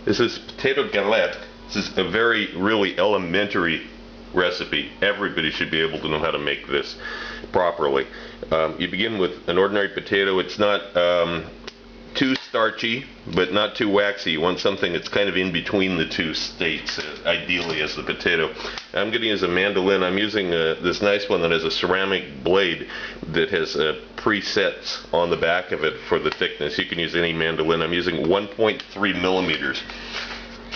This is potato galette. This is a really elementary recipe. Everybody should be able to know how to make this properly. You begin with an ordinary potato. It's not too starchy, but not too waxy. You want something that's kind of in between the two states, ideally as the potato. I'm going to use a mandolin. I'm using this nice one that has a ceramic blade that has presets on the back of it for the thickness. You can use any mandolin. I'm using 1.3 millimeters.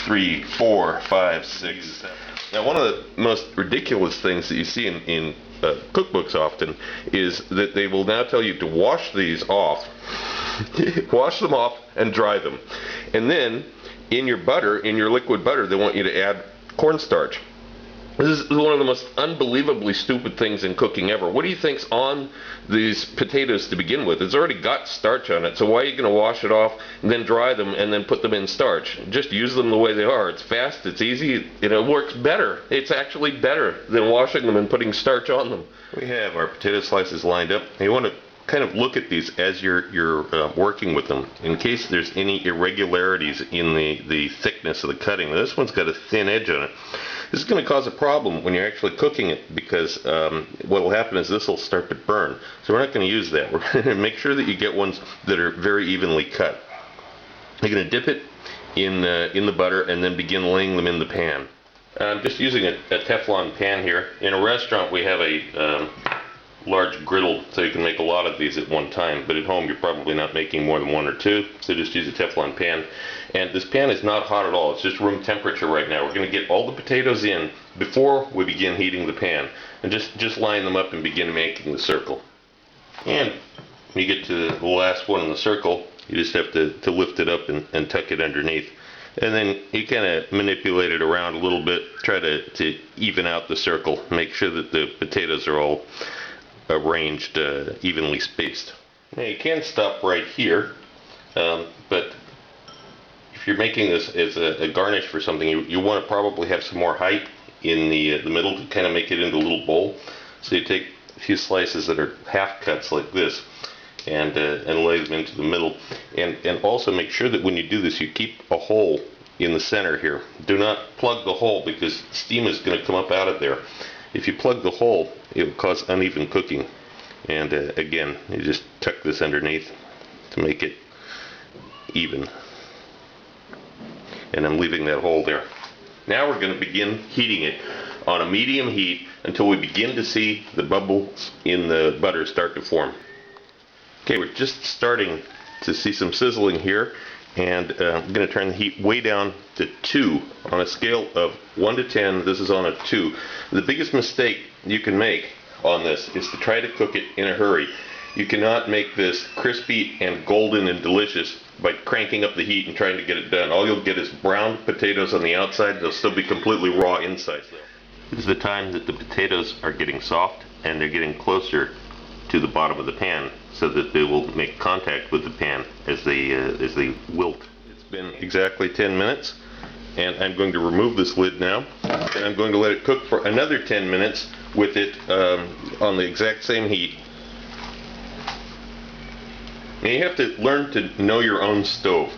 3, 4, 5, 6, 7. Now, one of the most ridiculous things that you see in cookbooks often is that they will now tell you to wash these off, wash them off and dry them. And then in your butter, in your liquid butter, they want you to add cornstarch. This is one of the most unbelievably stupid things in cooking ever. What do you think's on these potatoes to begin with? It's already got starch on it, so why are you going to wash it off and then dry them and then put them in starch? Just use them the way they are. It's fast, it's easy, it works better. It's actually better than washing them and putting starch on them. We have our potato slices lined up. You want to kind of look at these as you're working with them in case there's any irregularities in the thickness of the cutting. This one's got a thin edge on it. This is going to cause a problem when you're actually cooking it because what will happen is this will start to burn. So we're not going to use that. We're going to make sure that you get ones that are very evenly cut. You're going to dip it in the butter and then begin laying them in the pan. I'm just using a Teflon pan here. In a restaurant we have a large griddle, so you can make a lot of these at one time, but at home you're probably not making more than one or two, so just use a Teflon pan. And this pan is not hot at all, it's just room temperature right now. We're going to get all the potatoes in before we begin heating the pan, and just line them up and begin making the circle. And when you get to the last one in the circle, you just have to lift it up and tuck it underneath. And then you kind of manipulate it around a little bit, try to even out the circle, make sure that the potatoes are all arranged evenly spaced. Now you can stop right here, but if you're making this as a garnish for something, you want to probably have some more height in the middle to kind of make it into a little bowl. So you take a few slices that are half cuts like this and lay them into the middle. And also make sure that when you do this, you keep a hole in the center here. Do not plug the hole because steam is going to come up out of there. If you plug the hole, it will cause uneven cooking. And again, you just tuck this underneath to make it even. And I'm leaving that hole there. Now we're going to begin heating it on a medium heat until we begin to see the bubbles in the butter start to form. Okay, we're just starting to see some sizzling here, and I'm going to turn the heat way down to 2 on a scale of 1 to 10. This is on a 2. The biggest mistake you can make on this is to try to cook it in a hurry. You cannot make this crispy and golden and delicious by cranking up the heat and trying to get it done. All you'll get is browned potatoes on the outside. They'll still be completely raw inside. This is the time that the potatoes are getting soft and they're getting closer to the bottom of the pan so that they will make contact with the pan as they wilt. It's been exactly 10 minutes and I'm going to remove this lid now and I'm going to let it cook for another 10 minutes with it on the exact same heat. Now you have to learn to know your own stove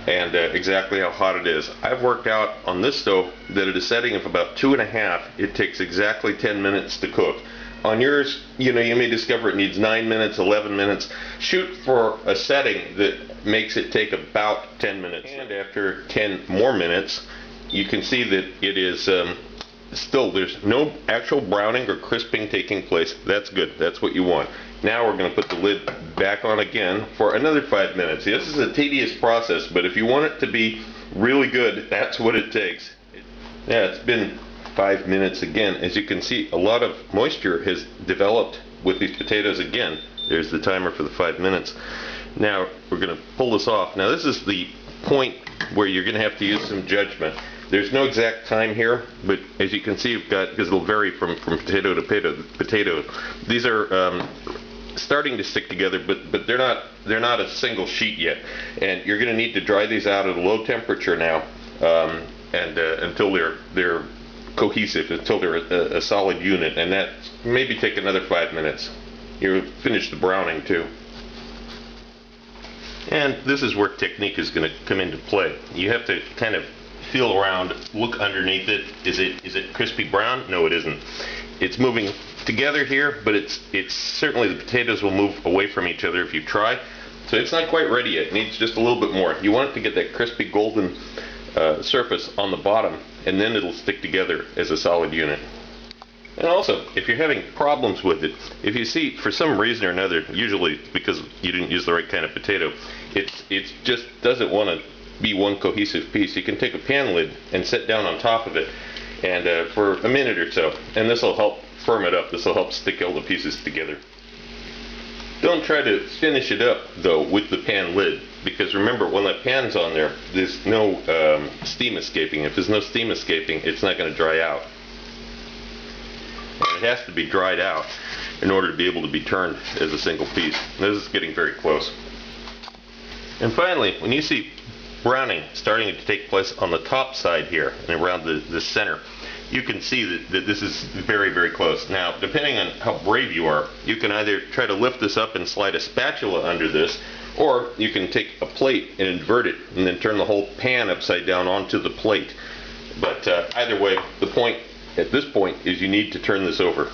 and exactly how hot it is. I've worked out on this stove that at a setting of about 2.5, it takes exactly 10 minutes to cook. On yours, you may discover it needs 9 minutes, 11 minutes. Shoot for a setting that makes it take about 10 minutes. And after 10 more minutes, you can see that it is still, there's no actual browning or crisping taking place. That's good. That's what you want. Now we're going to put the lid back on again for another 5 minutes. This is a tedious process, but if you want it to be really good, that's what it takes. Yeah, it's been 5 minutes again. As you can see, a lot of moisture has developed with these potatoes again. There's the timer for the 5 minutes. Now we're going to pull this off. Now this is the point where you're going to have to use some judgment. There's no exact time here, but as you can see, you've got, because it'll vary from potato to potato. These are starting to stick together, but they're not a single sheet yet. And you're going to need to dry these out at a low temperature now, and until they're cohesive, until they're a solid unit, and that maybe take another 5 minutes. You'll finish the browning too. And this is where technique is going to come into play. You have to kind of feel around, look underneath it. Is it crispy brown? No, it isn't. It's moving together here, but it's certainly the potatoes will move away from each other if you try. So it's not quite ready yet. It needs just a little bit more. You want it to get that crispy golden surface on the bottom, and then it'll stick together as a solid unit. And also, if you're having problems with it, if you see for some reason or another, usually because you didn't use the right kind of potato, it just doesn't want to be one cohesive piece, you can take a pan lid and set down on top of it and for a minute or so, and this will help firm it up. This will help stick all the pieces together. Don't try to finish it up though with the pan lid, because remember, when that pan's on there, there's no steam escaping. If there's no steam escaping, it's not going to dry out. And it has to be dried out in order to be able to be turned as a single piece. This is getting very close. And finally, when you see browning starting to take place on the top side here and around the center, you can see that this is very, very close. Now, depending on how brave you are, you can either try to lift this up and slide a spatula under this, or you can take a plate and invert it and then turn the whole pan upside down onto the plate. But either way, the point at this point is you need to turn this over.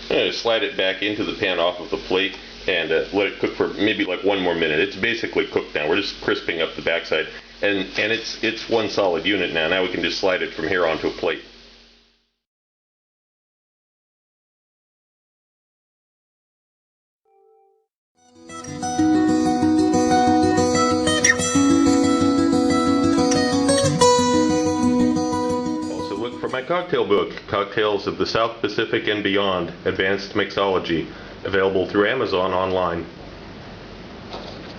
I'm going to slide it back into the pan off of the plate and let it cook for maybe like 1 more minute. It's basically cooked now. We're just crisping up the backside, and it's one solid unit now. Now we can just slide it from here onto a plate. Also look for my cocktail book, Cocktails of the South Pacific and Beyond, Advanced Mixology, available through Amazon online.